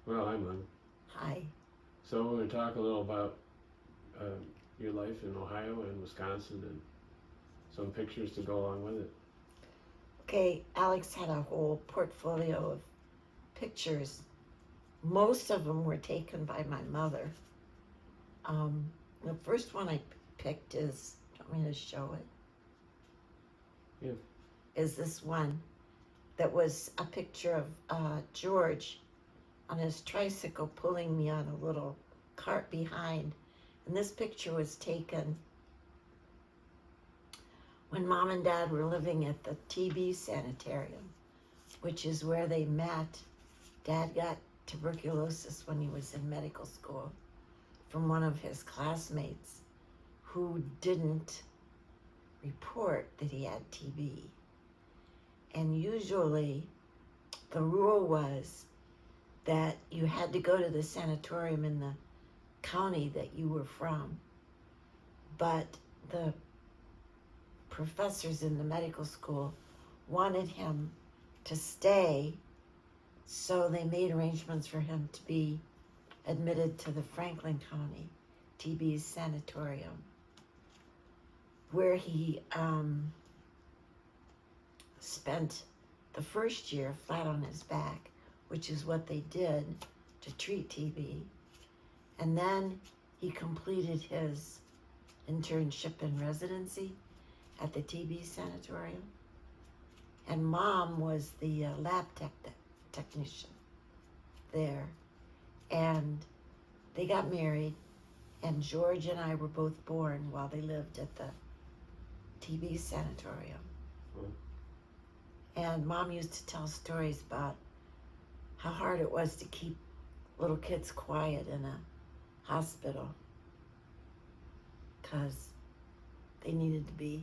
Well, I'm on. Hi. So we're going to talk a little about uh, your life in Ohio and Wisconsin and some pictures to go along with it. Okay, Alex had a whole portfolio of pictures. Most of them were taken by my mother. Um, the first one I picked is, do you want me to show it? Yeah. Is this one that was a picture of George on his tricycle pulling me on a little cart behind. And this picture was taken when mom and dad were living at the TB sanitarium, which is where they met. Dad got tuberculosis when he was in medical school from one of his classmates who didn't report that he had TB. And usually the rule was that you had to go to the sanatorium in the county that you were from. But the professors in the medical school wanted him to stay, so they made arrangements for him to be admitted to the Franklin County TB sanatorium, where he spent the first year flat on his back, which is what they did to treat TB. And then he completed his internship and residency at the TB sanatorium. And mom was the lab technician there. And they got married, and George and I were both born while they lived at the TB sanatorium. Well, And mom used to tell stories about how hard it was to keep little kids quiet in a hospital because they needed to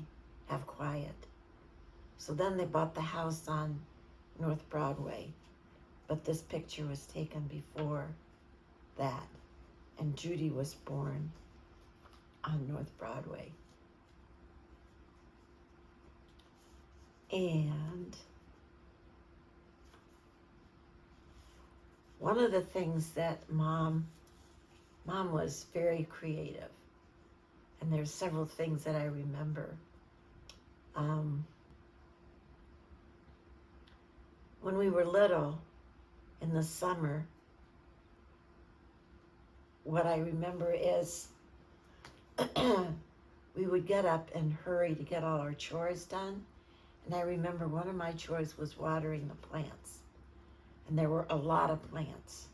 have quiet. So then they bought the house on North Broadway, but this picture was taken before that, and Judy was born on North Broadway. And one of the things that mom was very creative, and there's several things that I remember. When we were little in the summer, what I remember is we would get up and hurry to get all our chores done. And I remember one of my chores was watering the plants. And there were a lot of plants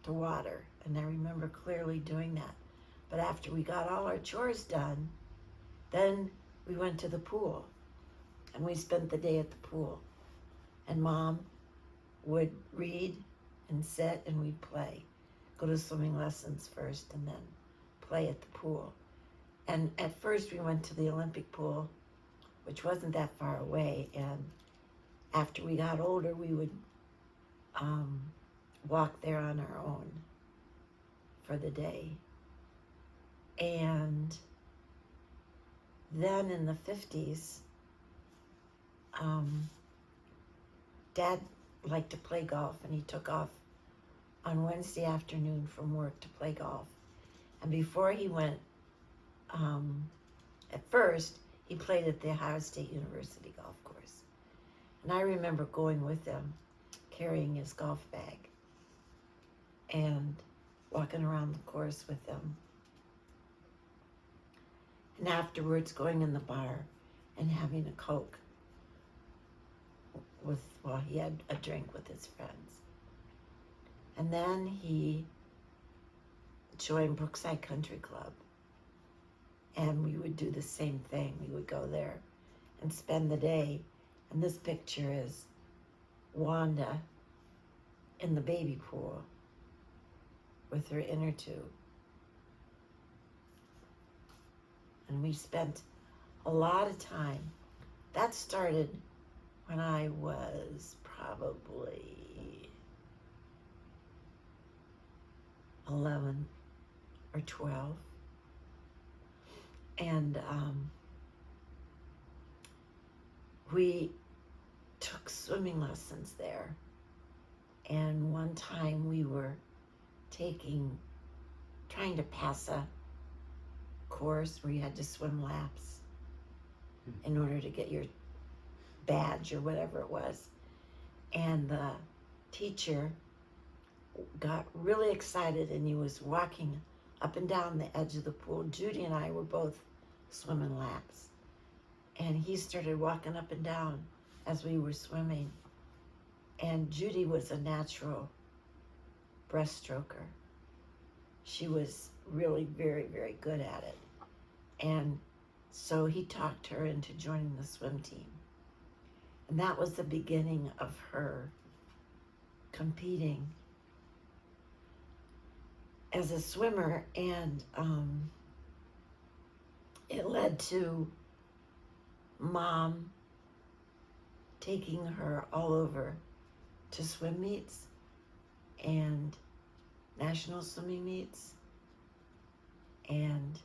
to water. And I remember clearly doing that. But after we got all our chores done, then we went to the pool. And we spent the day at the pool. And mom would read and sit and we'd play. Go to swimming lessons first and then play at the pool. And at first we went to the Olympic pool, which wasn't that far away. And after we got older, we would walk there on our own for the day. And then in the 50s, Dad liked to play golf, and he took off on Wednesday afternoon from work to play golf. And before he went, at first, he played at the Ohio State University golf course. And I remember going with him, carrying his golf bag, and walking around the course with him. And afterwards, going in the bar and having a Coke while he had a drink with his friends. And then he joined Brookside Country Club. And we would do the same thing. We would go there and spend the day. And this picture is Wanda in the baby pool with her inner tube. And we spent a lot of time. That started when I was probably 11 or 12. And we took swimming lessons there. And one time we were trying to pass a course where you had to swim laps in order to get your badge or whatever it was. And the teacher got really excited and he was walking up and down the edge of the pool. Judy and I were both swimming laps. And he started walking up and down as we were swimming. And Judy was a natural breaststroker. She was really very, very good at it. And so he talked her into joining the swim team. And that was the beginning of her competing as a swimmer. And it led to Mom taking her all over to swim meets and national swimming meets. And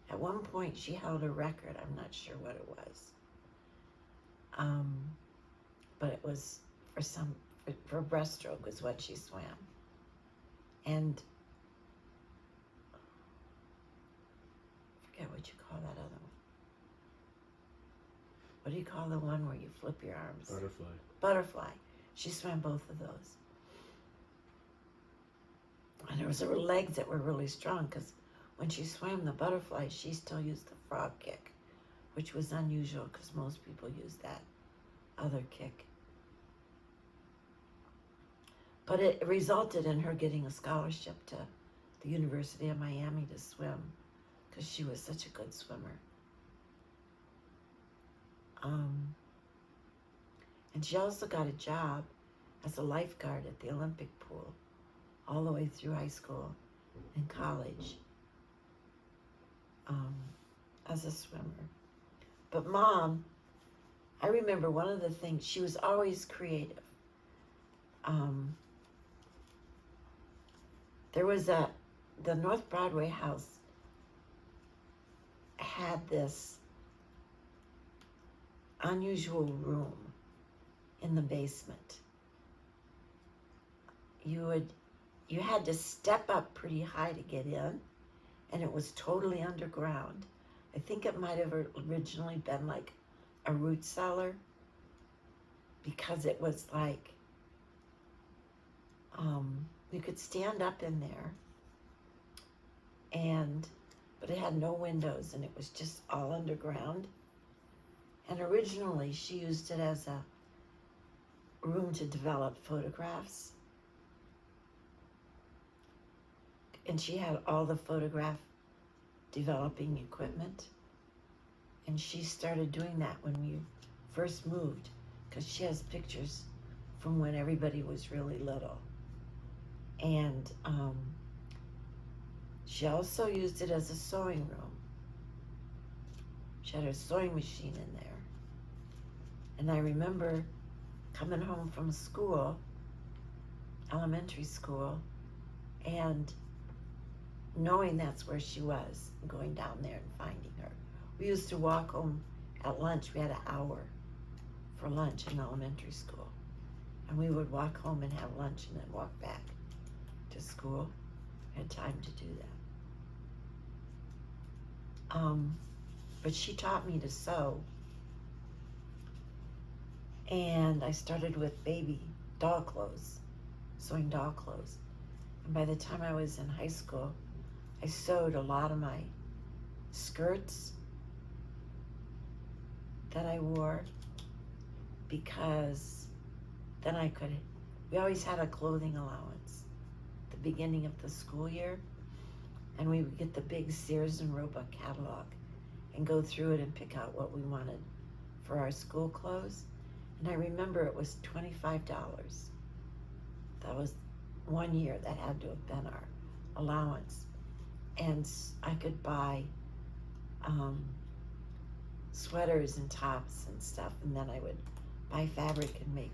at one point she held a record. I'm not sure what it was. But it was for breaststroke was what she swam. And I forget what you call that other one. What do you call the one where you flip your arms? Butterfly. Butterfly. She swam both of those. And there was her legs that were really strong because when she swam the butterfly, she still used the frog kick, which was unusual because most people use that other kick. But it resulted in her getting a scholarship to the University of Miami to swim because she was such a good swimmer. And she also got a job as a lifeguard at the Olympic pool all the way through high school and college as a swimmer. But Mom, I remember one of the things, she was always creative. There was the North Broadway house had this unusual room in the basement. You had to step up pretty high to get in, and it was totally underground. I think it might have originally been like a root cellar because it was like you could stand up in there, but it had no windows and it was just all underground. And originally she used it as a room to develop photographs. And she had all the photograph developing equipment. And she started doing that when we first moved because she has pictures from when everybody was really little. And she also used it as a sewing room. She had her sewing machine in there. And I remember coming home from school, elementary school, and knowing that's where she was, going down there and finding her. We used to walk home at lunch. We had an hour for lunch in elementary school. And we would walk home and have lunch and then walk back to school. I had time to do that. But she taught me to sew. And I started with baby doll clothes, sewing doll clothes. And by the time I was in high school, I sewed a lot of my skirts that I wore because then we always had a clothing allowance at the beginning of the school year, and we would get the big Sears and Roebuck catalog and go through it and pick out what we wanted for our school clothes. And I remember it was $25. That was one year that had to have been our allowance. And I could buy sweaters and tops and stuff, and then I would buy fabric and make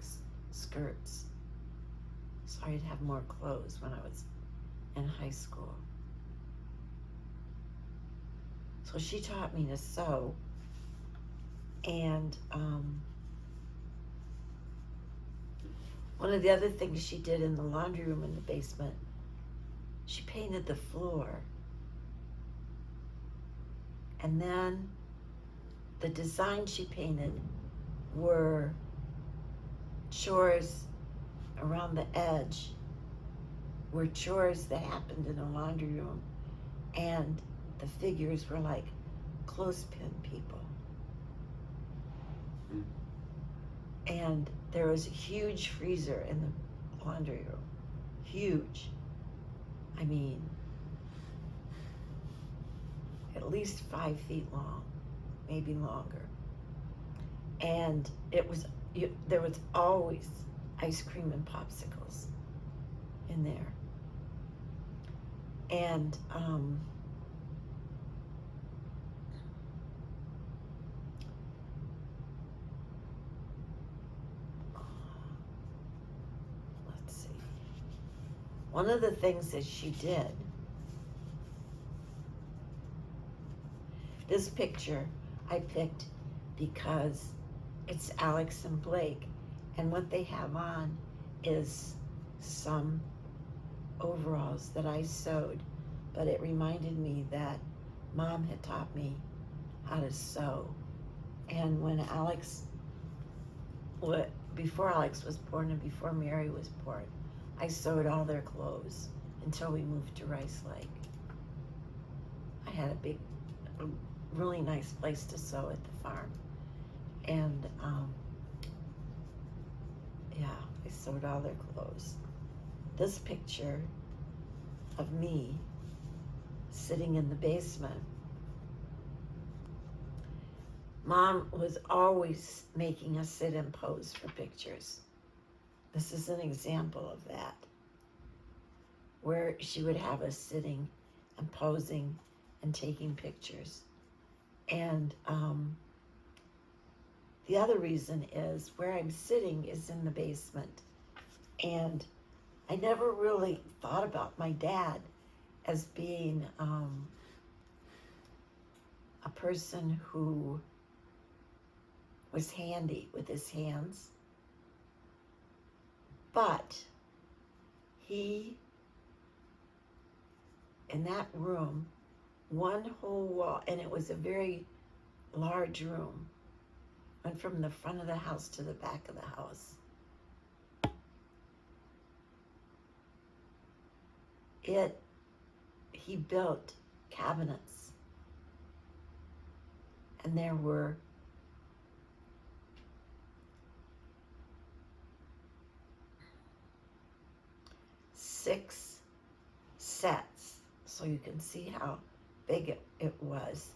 skirts. So I'd have more clothes when I was in high school. So she taught me to sew, and One of the other things she did in the laundry room in the basement, she painted the floor. And then the designs she painted were chores around the edge, were chores that happened in a laundry room, and the figures were like clothespin people. Mm. And there was a huge freezer in the laundry room. Huge. I mean, at least 5 feet long, maybe longer. And there was always ice cream and popsicles in there. And let's see. One of the things that she did, this picture I picked because it's Alex and Blake, and what they have on is some overalls that I sewed, but it reminded me that Mom had taught me how to sew. And when before Alex was born and before Mary was born, I sewed all their clothes until we moved to Rice Lake. I had a really nice place to sew at the farm. And yeah, I sewed all their clothes. This picture of me sitting in the basement, Mom was always making us sit and pose for pictures. This is an example of that, where she would have us sitting and posing and taking pictures. And the other reason is where I'm sitting is in the basement. And I never really thought about my dad as being a person who was handy with his hands. But he, in that room, one whole wall, and it was a very large room, went from the front of the house to the back of the house. He built cabinets, and there were 6 sets, so you can see how big it was.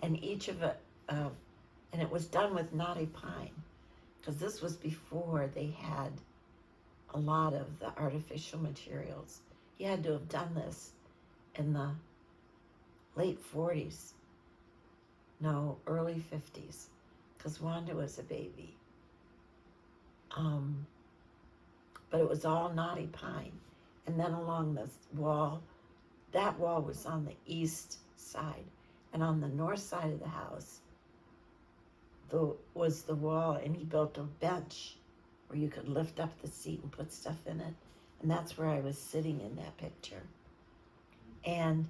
And each of it, and it was done with knotty pine, because this was before they had a lot of the artificial materials. He had to have done this in the late 40s, no, early 50s, because Wanda was a baby. But it was all knotty pine. And then along this wall, that wall was on the east side. And on the north side of the house was the wall, and he built a bench where you could lift up the seat and put stuff in it. And that's where I was sitting in that picture. And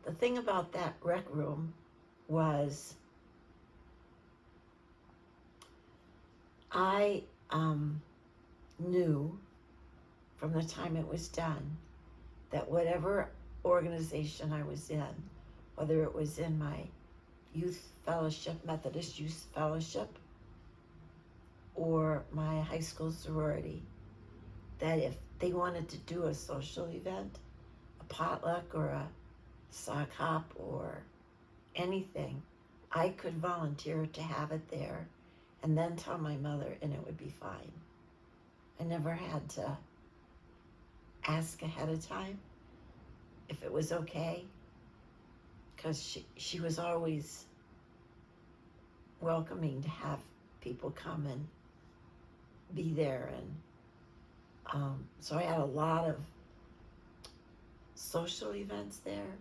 the thing about that rec room was I knew from the time it was done that whatever organization I was in, whether it was in my youth fellowship, Methodist Youth Fellowship, or my high school sorority, that if they wanted to do a social event, a potluck or a sock hop or anything, I could volunteer to have it there and then tell my mother, and it would be fine. I never had to ask ahead of time if it was okay, because she was always welcoming to have people come and be there. And so I had a lot of social events there,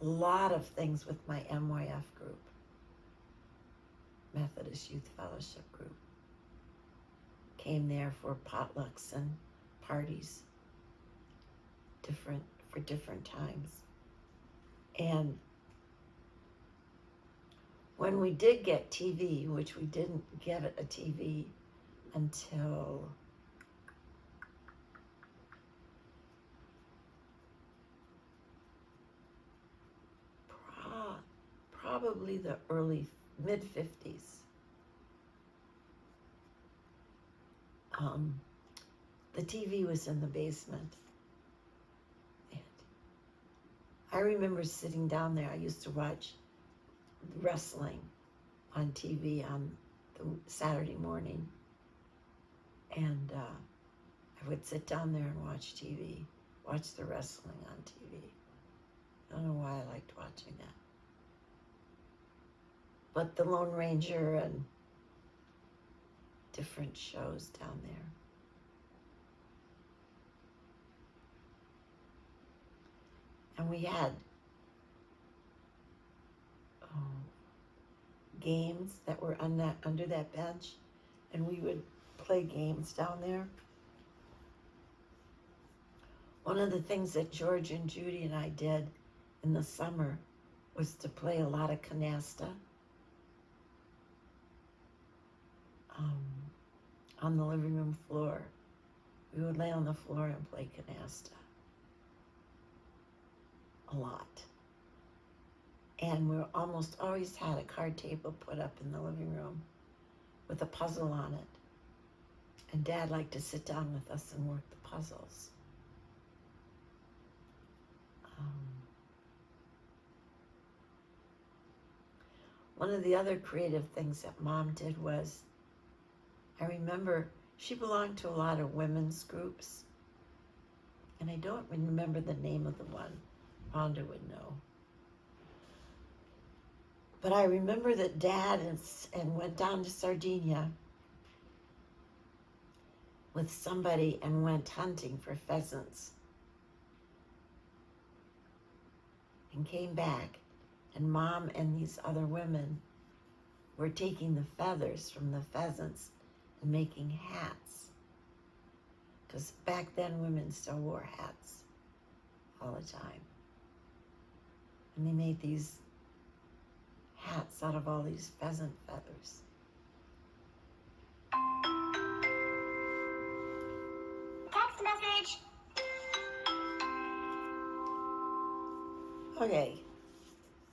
a lot of things with my MYF group, Methodist Youth Fellowship group, came there for potlucks and parties, for different times. And when we did get TV, which we didn't get a TV until probably the mid-50s. The TV was in the basement. And I remember sitting down there. I used to watch wrestling on TV on the Saturday morning. And I would sit down there and watch TV, watch the wrestling on TV. I don't know why I liked watching that. But the Lone Ranger and different shows down there. And we had games that were under that bench, and we would play games down there. One of the things that George and Judy and I did in the summer was to play a lot of canasta on the living room floor. We would lay on the floor and play canasta a lot. And we almost always had a card table put up in the living room with a puzzle on it. And Dad liked to sit down with us and work the puzzles. One of the other creative things that Mom did was, I remember she belonged to a lot of women's groups. And I don't remember the name of the one. Rhonda would know. But I remember that Dad and went down to Sardinia with somebody and went hunting for pheasants. And came back, and Mom and these other women were taking the feathers from the pheasants and making hats. Because back then women still wore hats all the time. And they made these hats out of all these pheasant feathers. Text message. Okay,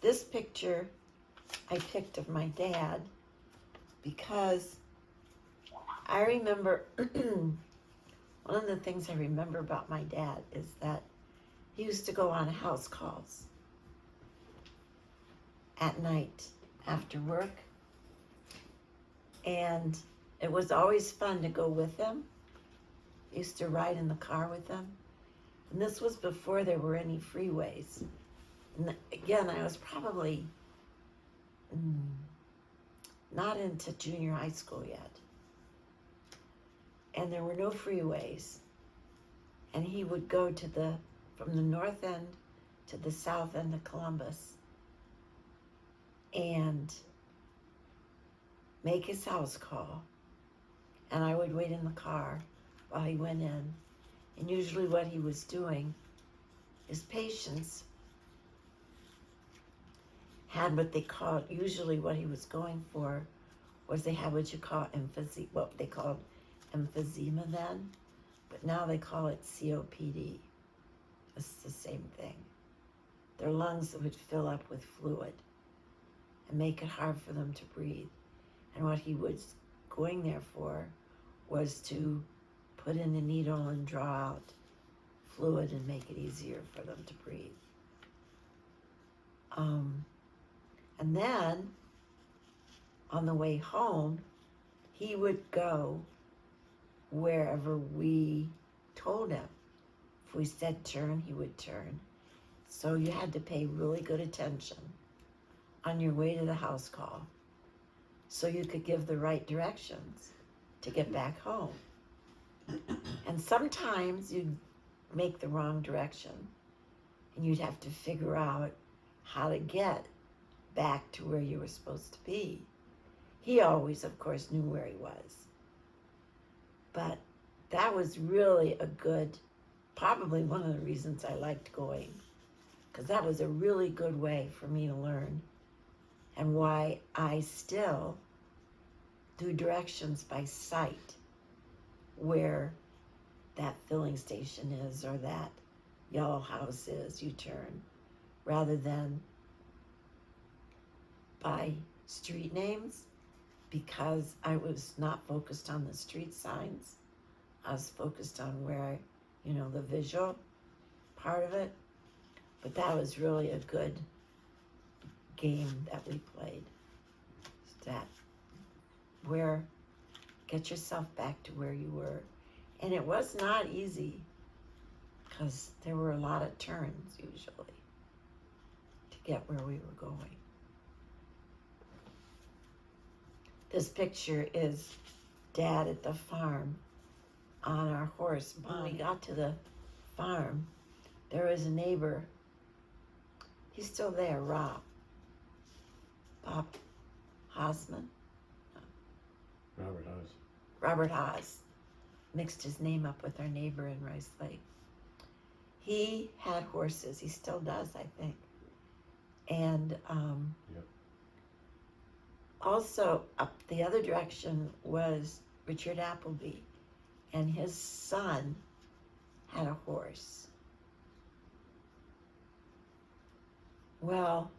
this picture I picked of my dad because I remember, one of the things I remember about my dad is that he used to go on house calls at night after work. And it was always fun to go with him. I used to ride in the car with him. And this was before there were any freeways. And again, I was probably not into junior high school yet. And there were no freeways. And he would go from the north end to the south end of Columbus and make his house call. And I would wait in the car while he went in. And usually what he was doing, his patients had what they called, usually what he was going for was they had what they called emphysema then, but now they call it COPD. It's the same thing. Their lungs would fill up with fluid and make it hard for them to breathe. And what he was going there for was to put in a needle and draw out fluid and make it easier for them to breathe. And then on the way home, he would go wherever we told him. If we said turn, he would turn. So you had to pay really good attention on your way to the house call so you could give the right directions to get back home. And sometimes you'd make the wrong direction and you'd have to figure out how to get back to where you were supposed to be. He always, of course, knew where he was. But that was really a good, probably one of the reasons I liked going, because that was a really good way for me to learn, and why I still do directions by sight where that filling station is or that yellow house is, you turn, rather than by street names, because I was not focused on the street signs. I was focused on where, the visual part of it. But that was really a good game that we played. That get yourself back to where you were. And it was not easy because there were a lot of turns usually to get where we were going. This picture is Dad at the farm on our horse. When we got to the farm, there was a neighbor. He's still there, Bob Haasman. Robert Haas mixed his name up with our neighbor in Rice Lake. He had horses. He still does, I think. And Yep. also up the other direction was Richard Appleby, and his son had a horse. Well,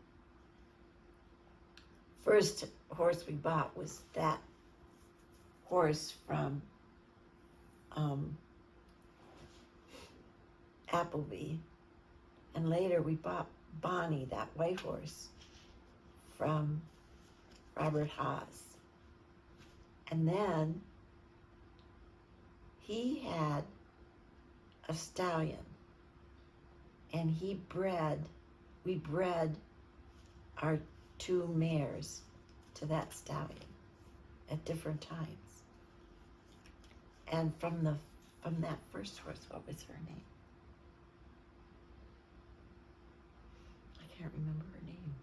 first horse we bought was that horse from Appleby, and later we bought Bonnie, that white horse, from Robert Haas. And then he had a stallion, and we bred our two mares to that stallion at different times. And from that first horse, what was her name? I can't remember her name.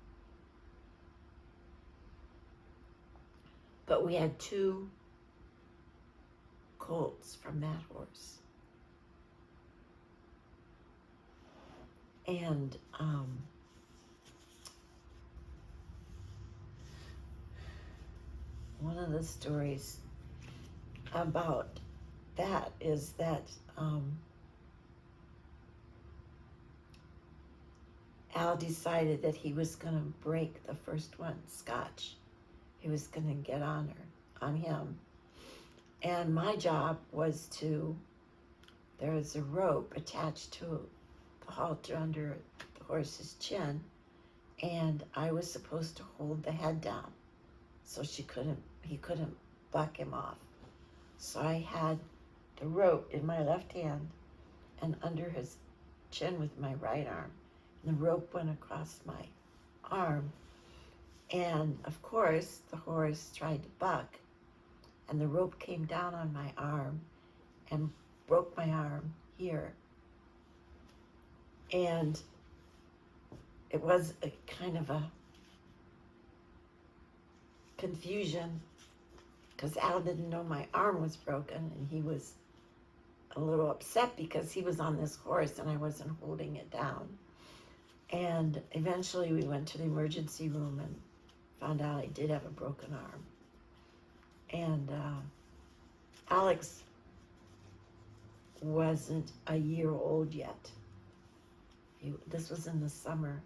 But we had two colts from that horse. And one of the stories about that is that Al decided that he was going to break the first one, Scotch. He was going to get on him. And my job was there was a rope attached to the halter under the horse's chin, and I was supposed to hold the head down so he couldn't buck him off. So I had the rope in my left hand and under his chin with my right arm. And the rope went across my arm. And of course, the horse tried to buck, and the rope came down on my arm and broke my arm here. And it was a kind of a confusion because Al didn't know my arm was broken, and he was a little upset because he was on this horse and I wasn't holding it down. And eventually we went to the emergency room and found out I did have a broken arm. And Alex wasn't a year old yet. This was in the summer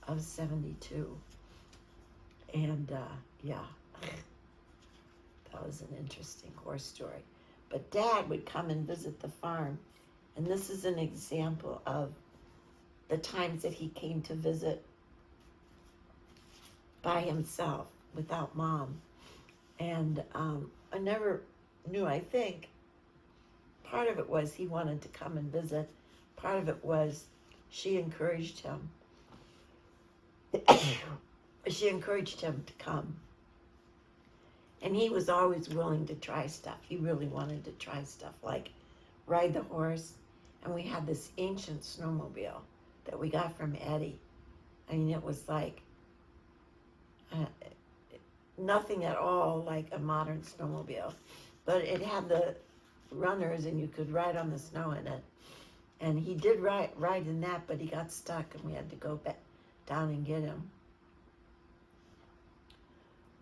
of 72. And yeah, that was an interesting horse story. But Dad would come and visit the farm. And this is an example of the times that he came to visit by himself without Mom. And I never knew, I think, part of it was he wanted to come and visit. Part of it was she encouraged him. She encouraged him to come. And he was always willing to try stuff. He really wanted to try stuff like ride the horse. And we had this ancient snowmobile that we got from Eddie. I mean, it was like nothing at all like a modern snowmobile. but it had the runners and you could ride on the snow in it. And he did ride in that, but he got stuck and we had to go back down and get him.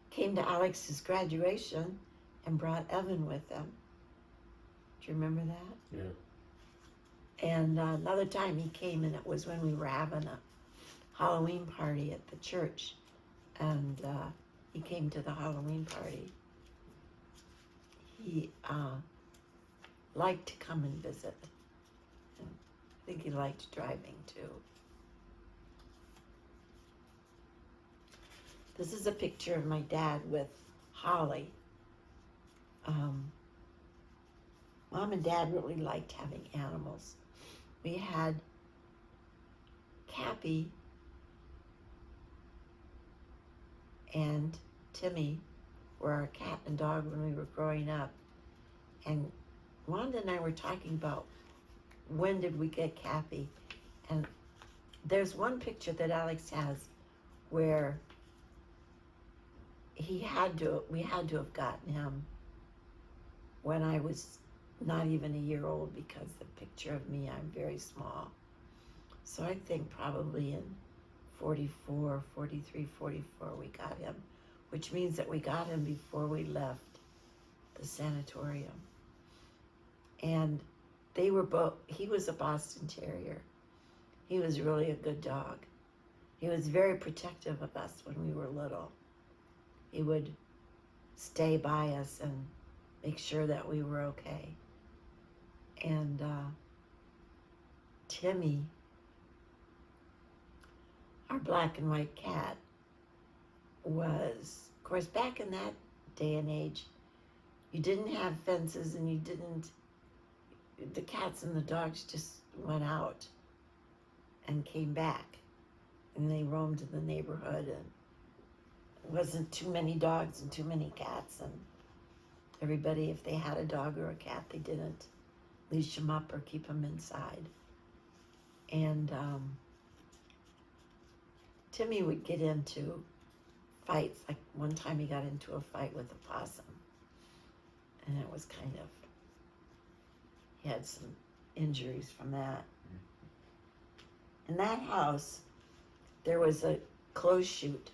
Came to Alex's graduation and brought Evan with him. Do you remember that? Yeah. And another time he came, and it was when we were having a Halloween party at the church. And he came to the Halloween party. He liked to come and visit. And I think he liked driving too. This is a picture of my dad with Holly. Mom and Dad really liked having animals. We had Cappy and Timmy were our cat and dog when we were growing up. And Wanda and I were talking about when did we get Cappy. And there's one picture that Alex has where we had to have gotten him when I was not even a year old, because the picture of me, I'm very small. So I think probably in 44, 43, 44 we got him, which means that we got him before we left the sanatorium. And they were both, he was a Boston Terrier. He was really a good dog. He was very protective of us when we were little. He would stay by us and make sure that we were okay. And Timmy, our black and white cat, was, of course, back in that day and age, you didn't have fences and the cats and the dogs just went out and came back. And they roamed in the neighborhood, and it wasn't too many dogs and too many cats. And everybody, if they had a dog or a cat, they didn't leash them up or keep them inside. And Timmy would get into fights. Like one time he got into a fight with a possum. And it was kind of, he had some injuries from that. In that house, there was a clothes chute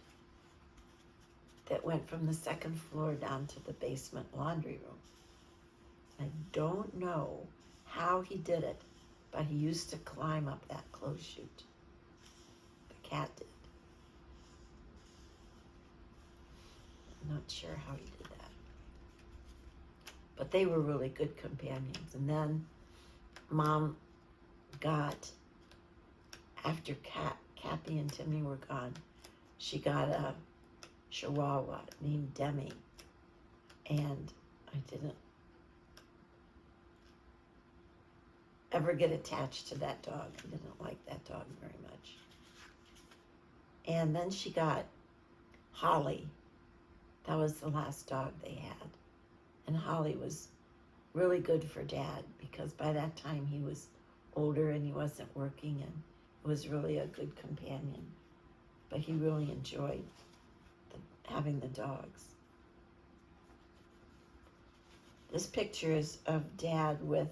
that went from the second floor down to the basement laundry room. I don't know how he did it, but he used to climb up that clothes chute. The cat did. I'm not sure how he did that. But they were really good companions. And then Mom got, after Cappy and Timmy were gone, she got a Chihuahua named Demi. And I didn't ever get attached to that dog. I didn't like that dog very much. And then she got Holly. That was the last dog they had. And Holly was really good for Dad, because by that time he was older and he wasn't working, and it was really a good companion. But he really enjoyed having the dogs. This picture is of Dad with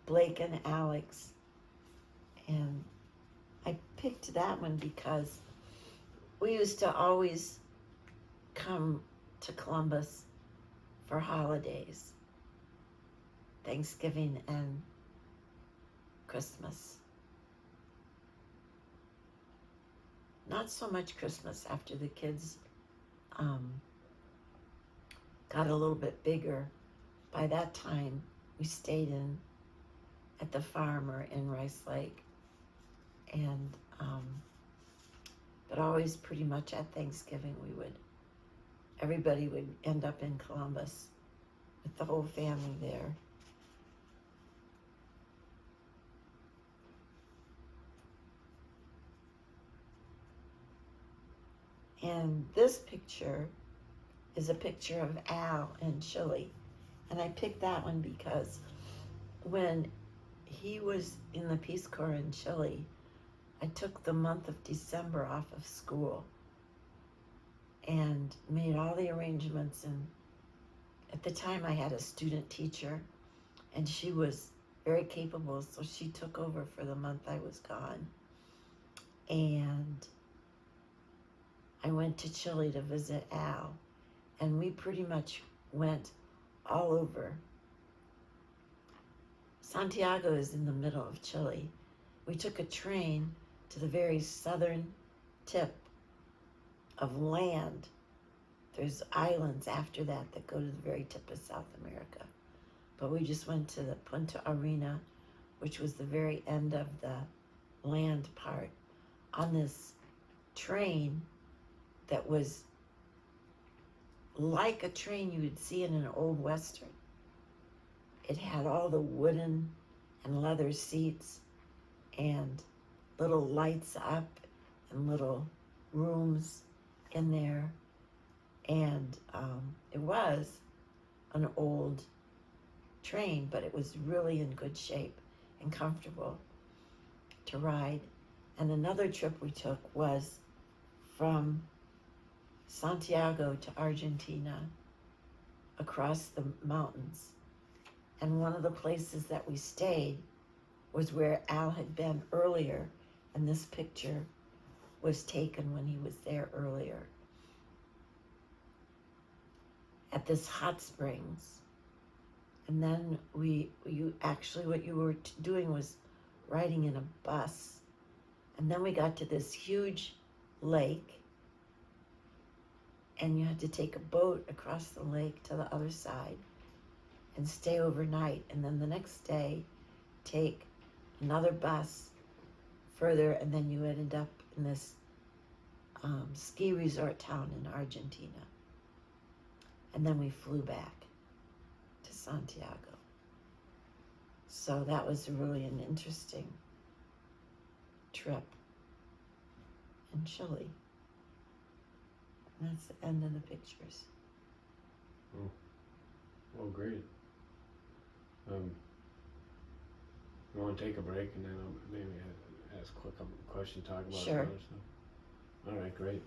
Blake and Alex. And I picked that one because we used to always come to Columbus for holidays, Thanksgiving and Christmas. Not so much Christmas after the kids got a little bit bigger. By that time, we stayed at the farm or in Rice Lake, and but always pretty much at Thanksgiving everybody would end up in Columbus with the whole family there. And this picture is a picture of Al in Chile. And I picked that one because when he was in the Peace Corps in Chile, I took the month of December off of school and made all the arrangements and At the time, I had a student teacher, and she was very capable, so she took over for the month I was gone. And I went to Chile to visit Al, and we pretty much went all over. Santiago is in the middle of Chile. We took a train to the very southern tip of land. There's islands after that that go to the very tip of South America. But we just went to the Punta Arena, which was the very end of the land part, on this train that was like a train you would see in an old Western. It had all the wooden and leather seats and little lights up and little rooms in there. And it was an old train, but it was really in good shape and comfortable to ride. And another trip we took was from Santiago to Argentina across the mountains. And one of the places that we stayed was where Al had been earlier, and this picture was taken when he was there earlier. At this hot springs. And then what you were doing was riding in a bus. And then we got to this huge lake, and you had to take a boat across the lake to the other side and stay overnight. And then the next day, take another bus further, and then you ended up in this ski resort town in Argentina. And then we flew back to Santiago. So that was really an interesting trip in Chile. And that's the end of the pictures. Oh, great. You want to take a break and then I'll maybe ask a quick question, talk about Sure. some other stuff? All right, great.